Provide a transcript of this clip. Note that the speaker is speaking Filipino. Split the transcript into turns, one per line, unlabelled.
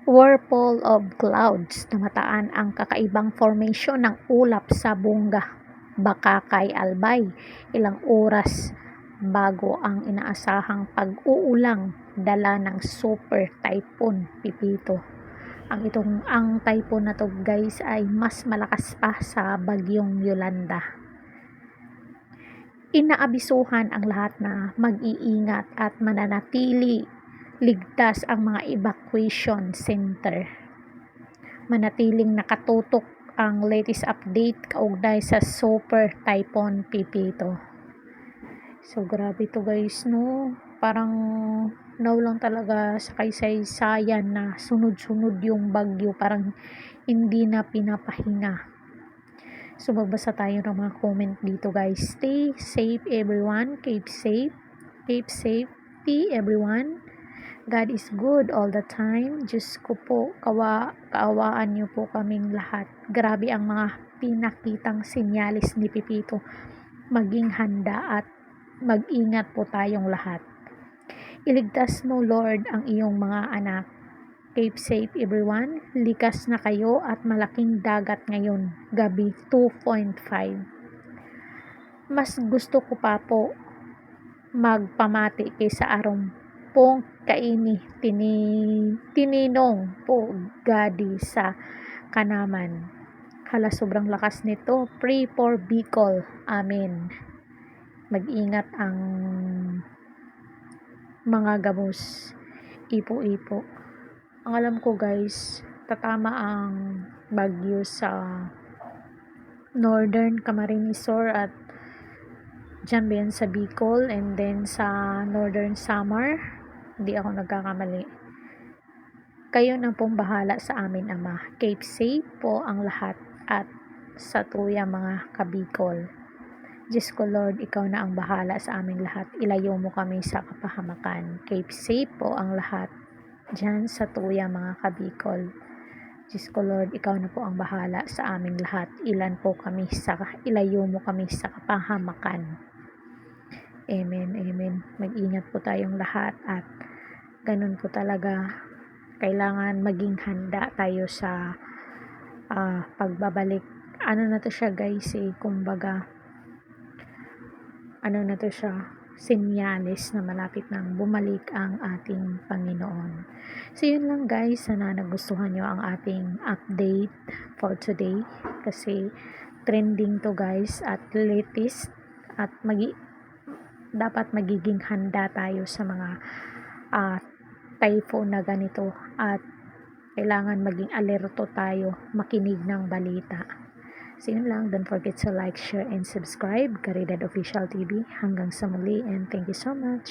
Whirlpool of clouds, namataan ang kakaibang formation ng ulap sa Bunga, Bakakay, Albay. Ilang oras bago ang inaasahang pag-uulang dala ng Super Typhoon Pipito. Ang typhoon na to guys ay mas malakas pa sa bagyong Yolanda. Inaabisuhan ang lahat na mag-iingat at mananatili ligtas ang mga evacuation center. Manatiling nakatutok ang latest update kaugnay sa Super Typhoon Pipito. So grabe to guys, no? Parang now lang talaga sa kaysaysayan na sunod-sunod yung bagyo, parang hindi na pinapahinga. So magbasa tayo ng mga comment dito guys. Stay safe everyone, keep safe, keep safety everyone. God is good all the time. Diyos ko po, kaawaan niyo po kaming lahat. Grabe ang mga pinakitang sinyalis ni Pipito. Maging handa at mag-ingat po tayong lahat. Iligtas mo Lord ang iyong mga anak. Keep safe everyone. Likas na kayo at malaking dagat ngayon. Gabi 2.5. Mas gusto ko pa po magpamati kaysa arong pong kaini tininong po gadi sa Kanaman. Hala, sobrang lakas nito. Pray for Bicol. Amen. Mag-ingat ang mga gabos. Ipo-ipo. Ang alam ko guys, tatama ang bagyo sa Northern Camarines Sur at dyan ba yan sa Bicol and then sa Northern Samar. Hindi ako nagkakamali. Kayo na pong bahala sa amin Ama. Keep safe po ang lahat at sa tuya mga kabicol. Diyos ko Lord, ikaw na ang bahala sa aming lahat. Ilayo mo kami sa kapahamakan. Keep safe po ang lahat dyan sa tuya mga kabicol. Diyos ko Lord, ikaw na po ang bahala sa aming lahat. Ilayo mo kami sa kapahamakan. Amen, amen. Mag-ingat po tayong lahat at ganun po talaga. Kailangan maging handa tayo sa pagbabalik. Ano na to siya guys kumbaga, ano na to siya, senyales na malapit nang bumalik ang ating Panginoon. So yun lang guys, sana nagustuhan nyo ang ating update for today kasi trending to guys at latest at dapat magiging handa tayo sa mga typhoon na ganito at kailangan maging alerto tayo, makinig ng balita. So yun lang, don't forget to like, share, and subscribe. Caridad Official TV. Hanggang sa muli and thank you so much.